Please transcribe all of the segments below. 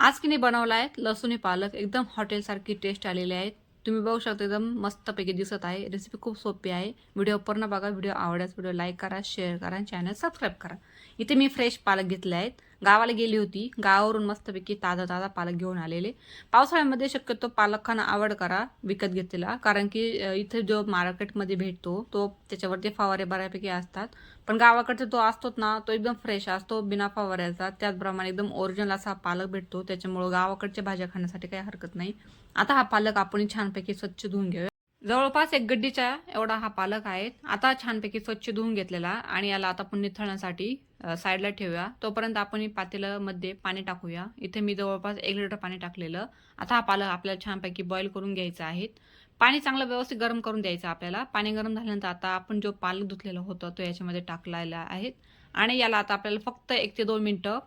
आज की नाही बनवला आहे लसूणी पालक, एकदम हॉटेलसारखी टेस्ट आलेली आहे। तुम्ही बघू शकता एकदम मस्तपैकी दिसत आहे। रेसिपी खूप सोपी आहे। व्हिडिओ पूर्ण बघा। व्हिडिओ आवडल्यास व्हिडिओ लाईक करा, शेअर करा आणि चॅनल सबस्क्राईब करा। इथे मी फ्रेश पालक घेतले आहेत। गावाला गेली होती, गावावरून मस्तपैकी ताजा ताजा पालक घेऊन आलेले। पावसाळ्यामध्ये शक्यतो पालक खाणं आवड करा विकत घेतलेला, कारण की इथे जो मार्केटमध्ये भेटतो तो त्याच्यावरती फवारे बऱ्यापैकी असतात, पण गावाकडचा तो असतोच ना, तो एकदम फ्रेश असतो बिना फवाऱ्याचा। त्याचप्रमाणे एकदम ओरिजिनल असा पालक भेटतो, त्याच्यामुळे गावाकडच्या भाज्या खाण्यासाठी काही हरकत नाही। आता हा पालक आपण छानपैकी स्वच्छ धुवून घेऊया। जवळपास एक गड्डीचा एवढा हा पालक आहे। आता छानपैकी स्वच्छ धुवून घेतलेला आणि याला आता आपण निथळण्यासाठी साईडला ठेवूया। तोपर्यंत आपण पातेल्यामध्ये पाणी टाकूया। इथे मी जवळपास 1 लिटर पाणी टाकलेलं। आता हा पालक आपल्याला छानपैकी बॉईल करून घ्यायचा आहे। पाणी चांगलं व्यवस्थित गरम करून द्यायचं आपल्याला। पाणी गरम झाल्यानंतर आता आपण जो पालक धुतलेला होता तो याच्यामध्ये टाकलेला आहे आणि याला आता आपल्याला फक्त 1 ते 2 मिनिटं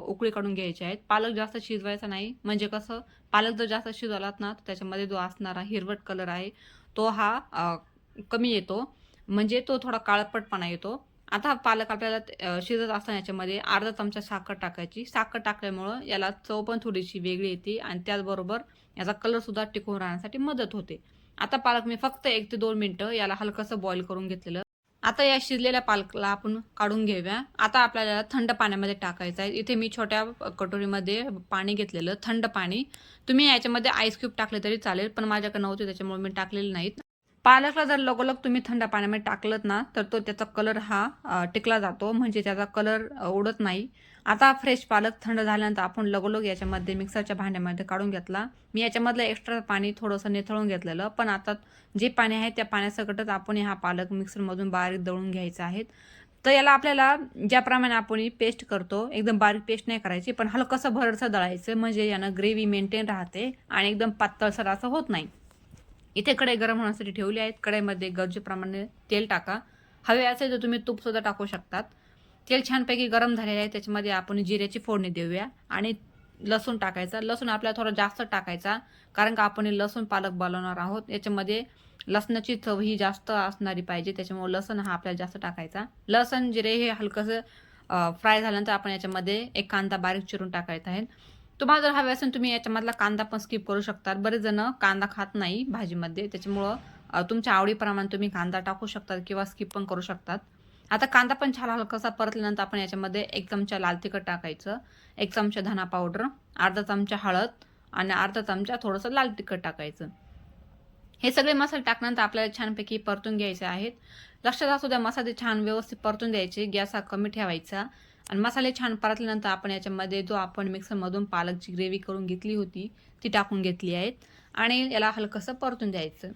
उकळी काढून घ्यायची आहेत। पालक जास्त शिजवायचा नाही, म्हणजे कसं पालक जर जास्त शिजवलात ना तर त्याच्यामध्ये जो असणारा हिरवट कलर आहे तो हा कमी येतो, म्हणजे तो थोडा काळपटपणा येतो। आता हा पालक आपल्याला शिजत असताना याच्यामध्ये अर्धा चमचा साखर टाकायची। साखर टाकल्यामुळं याला चव पण थोडीशी वेगळी येते आणि त्याचबरोबर याचा कलर सुद्धा टिकून राहण्यासाठी मदत होते। आता पालक मी फक्त 1 ते 2 मिनिटं याला हलकंसं बॉईल करून घेतलेलं। आता या शिजलेल्या पालकला आपण काढून घेऊया। आता आपल्याला थंड पाण्यामध्ये टाकायचं आहे। इथे मी छोट्या कटोरीमध्ये पाणी घेतलेलं, थंड पाणी। तुम्ही याच्यामध्ये आईस क्यूब टाकले तरी चालेल, पण माझ्याकडे नव्हते त्याच्यामुळे मी टाकलेले नाहीत। पालकला जर लगोलग तुम्ही थंड पाण्यामध्ये टाकलत ना तर तो त्याचा कलर हा टिकला जातो, म्हणजे त्याचा कलर उडत नाही। आता फ्रेश पालक थंड झाल्यानंतर आपण लगोलग याच्यामध्ये मिक्सरच्या भांड्यामध्ये काढून घेतला। मी याच्यामधलं एक्स्ट्रा पाणी थोडंसं निथळून घेतलेलं, पण आता जे पाणी आहे त्या पाण्यासकटच आपण हा पालक मिक्सरमधून बारीक दळून घ्यायचा आहे। तर याला आपल्याला ज्याप्रमाणे आपण पेस्ट करतो एकदम बारीक पेस्ट नाही करायची, पण हलकंसं भरडसर दळायचं, म्हणजे यानं ग्रेव्ही मेंटेन राहते आणि एकदम पातळसर असं होत नाही। इथे कढई गरम होण्यासाठी ठेवली आहे। कढईमध्ये गरजेप्रमाणे तेल टाका। हवे असेल तर तुम्ही तूप सुद्धा टाकू शकतात। तेल छानपैकी गरम झालेलं आहे, त्याच्यामध्ये आपण जिऱ्याची फोडणी देऊया आणि लसूण टाकायचा। लसूण आपल्याला थोडा जास्त टाकायचा, कारण का आपण लसूण पालक बनवणार आहोत। याच्यामध्ये लसणाची चव ही जास्त असणारी पाहिजे, त्याच्यामुळे लसूण हा आपल्याला जास्त टाकायचा। लसूण जिरे हे हलकंसं फ्राय झाल्यानंतर आपण याच्यामध्ये एक कांदा बारीक चिरून टाकायचा आहे। तुम्हाला जर हवे असेल तुम्ही याच्यामधला कांदा पण स्किप करू शकतात। बरेच जण कांदा खात नाही भाजीमध्ये, त्याच्यामुळं तुमच्या आवडीप्रमाणे तुम्ही कांदा टाकू शकतात किंवा स्किप पण करू शकतात। आता कांदा पण छान हलकासा परतल्यानंतर आपण याच्यामध्ये 1 चमचा लाल तिखट टाकायचं, 1 चमचा धना पावडर, अर्धा चमचा हळद आणि अर्धा चमचा थोडंसं लाल तिखट टाकायचं। हे सगळे मसाले टाकल्यानंतर आपल्याला छानपैकी परतून घ्यायचे आहेत। लक्षात असू द्या मसाले छान व्यवस्थित परतून द्यायचे, गॅस हा कमी ठेवायचा आणि मसाले छान परतल्यानंतर आपण याच्यामध्ये जो आपण मिक्सरमधून पालकची ग्रेव्ही करून घेतली होती ती टाकून घेतली आहे आणि याला हलकंसं परतून द्यायचं।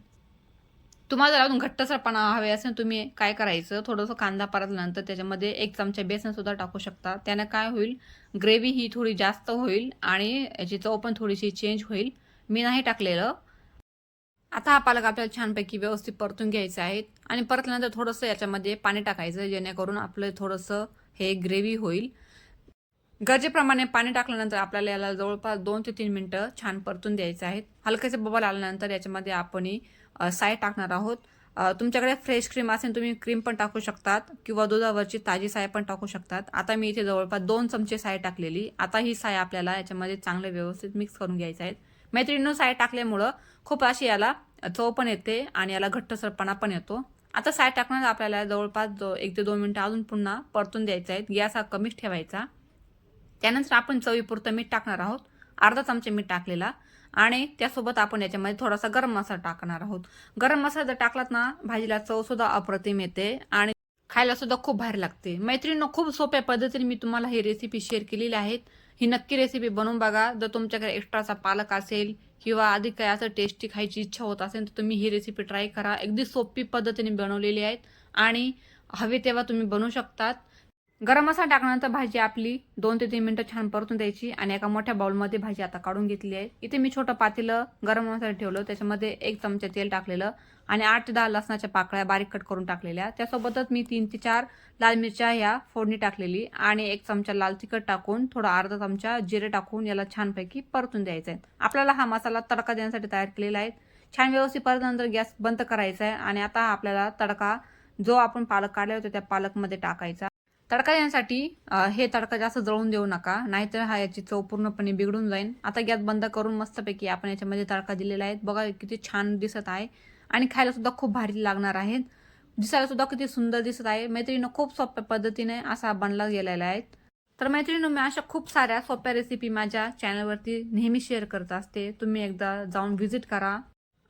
तुम्हाला जर अजून घट्टसरपणा हवे असेल तुम्ही काय करायचं, थोडंसं कांदा परतल्यानंतर त्याच्यामध्ये 1 चमचा बेसन सुद्धा टाकू शकता। त्याने काय होईल, ग्रेव्ही ही थोडी जास्त होईल आणि याची चव पण थोडीशी चेंज होईल। मी नाही टाकलेलं। आता हा पालक आपल्याला छानपैकी व्यवस्थित परतून घ्यायचा आहे आणि परतल्यानंतर थोडंसं याच्यामध्ये पाणी टाकायचं, जेणेकरून आपलं थोडंसं हे ग्रेव्ही होईल। गरजेप्रमाणे पाणी टाकल्यानंतर आपल्याला याला जवळपास 2 ते 3 मिनिटं छान परतून द्यायचं आहे। हलकेसे बबल आल्यानंतर याच्यामध्ये आपण साय टाकणार आहोत। तुमच्याकडे फ्रेश क्रीम असेल तुम्ही क्रीम पण टाकू शकतात किंवा दुधावरची ताजी साय पण टाकू शकतात। आता मी इथे जवळपास 2 चमचे साय टाकलेली। आता ही साय आपल्याला याच्यामध्ये चांगले व्यवस्थित मिक्स करून घ्यायचं आहे। मैत्रिणींनो, साय टाकल्यामुळं खूप अशी याला चव पण येते आणि याला घट्टसरपणा पण येतो। आता साय टाकण्यात आपल्याला जवळपास 1 ते 2 मिनिटं अजून पुन्हा परतून द्यायचं आहे। गॅस हा कमीच ठेवायचा। त्यानंतर आपण चवीपुरतं मीठ टाकणार आहोत, अर्धा चमचा मीठ टाकलेला आणि त्यासोबत आपण याच्यामध्ये थोडासा गरम मसाला टाकणार आहोत। गरम मसाला जर टाकलात ना भाजीला चव सुद्धा अप्रतिम येते आणि खायला सुद्धा खूप भारी लागते। मैत्रिणींनो, खूप सोप्या पद्धतीने मी तुम्हाला ही रेसिपी शेअर केलेली आहे। ही नक्की रेसिपी बनवून बघा। जर तुमच्याकडे एक्स्ट्राचा पालक असेल किंवा अधिक काही असं टेस्टी खायची इच्छा होत असेल तर तुम्ही ही रेसिपी ट्राय करा। अगदी सोपी पद्धतीने बनवलेली आहे आणि हवे तेव्हा तुम्ही बनवू शकतात। गरम मसाला टाकल्यानंतर भाजी आपली 2 ते 3 मिनिटं छान परतून द्यायची आणि एका मोठ्या बाउलमध्ये भाजी आता काढून घेतली आहे। इथे मी छोटं पातेलं गरम मसाला ठेवलं, त्याच्यामध्ये 1 चमचा तेल टाकलेलं आणि 8 ते 10 लसणाच्या पाकळ्या बारीक कट करून टाकलेल्या। त्यासोबतच मी 3 ते 4 लाल मिरच्या ह्या फोडणी टाकलेली आणि 1 चमचा लाल तिखट टाकून थोडा अर्धा चमचा जिरे टाकून याला छानपैकी परतून द्यायचं आहे। आपल्याला हा मसाला तडका देण्यासाठी तयार केलेला आहे। छान व्यवस्थित परतल्यानंतर गॅस बंद करायचा आहे आणि आता आपल्याला तडका जो आपण पालक काढला होता त्या पालकमध्ये टाकायचा। तडका येण्यासाठी हे तडका जास्त जळून देऊ नका, नाहीतर हा याची चव पूर्णपणे बिघडून जाईल. आता गॅस बंद करून मस्तपैकी आपण याच्यामध्ये तडका दिलेला आहे. बघा किती छान दिसत आहे आणि खायला सुद्धा खूप भारी लागणार आहेत. दिसायला सुद्धा किती सुंदर दिसत आहे. मैत्रिणींनो, खूप सोप्या पद्धतीने असा बनला गेलेला आहे. तर मैत्रिणींनो, मी अशा खूप साऱ्या सोप्या रेसिपी माझ्या चॅनलवरती नेहमी शेअर करत असते. तुम्ही एकदा जाऊन व्हिजिट करा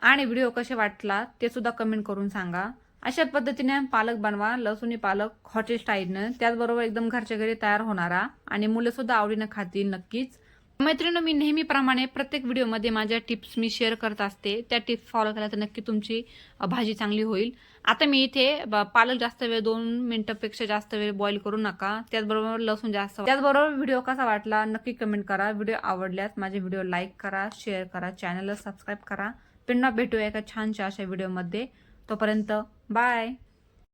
आणि व्हिडिओ कसे वाटला ते सुद्धा कमेंट करून सांगा. अशा पद्धतीने पालक बनवा, लसूणी पालक हॉटेल स्टाईलनं, त्याचबरोबर एकदम घरच्या घरी तयार होणारा आणि मुलं सुद्धा आवडीनं खातील नक्कीच. मैत्रिणी, मी नेहमीप्रमाणे प्रत्येक व्हिडिओमध्ये माझ्या टिप्स मी शेअर करत असते. त्या टिप्स फॉलो केल्या तर नक्की तुमची भाजी चांगली होईल. आता मी इथे पालक जास्त वेळ 2 मिनिटापेक्षा जास्त वेळ बॉईल करू नका. त्याचबरोबर लसूण जास्त. त्याचबरोबर व्हिडिओ कसा वाटला नक्की कमेंट करा. व्हिडिओ आवडल्यास माझे व्हिडिओ लाईक करा, शेअर करा, चॅनलला सबस्क्राईब करा. पुन्हा भेटूया एका छानशा अशा व्हिडिओमध्ये. तोपर्यंत बाय.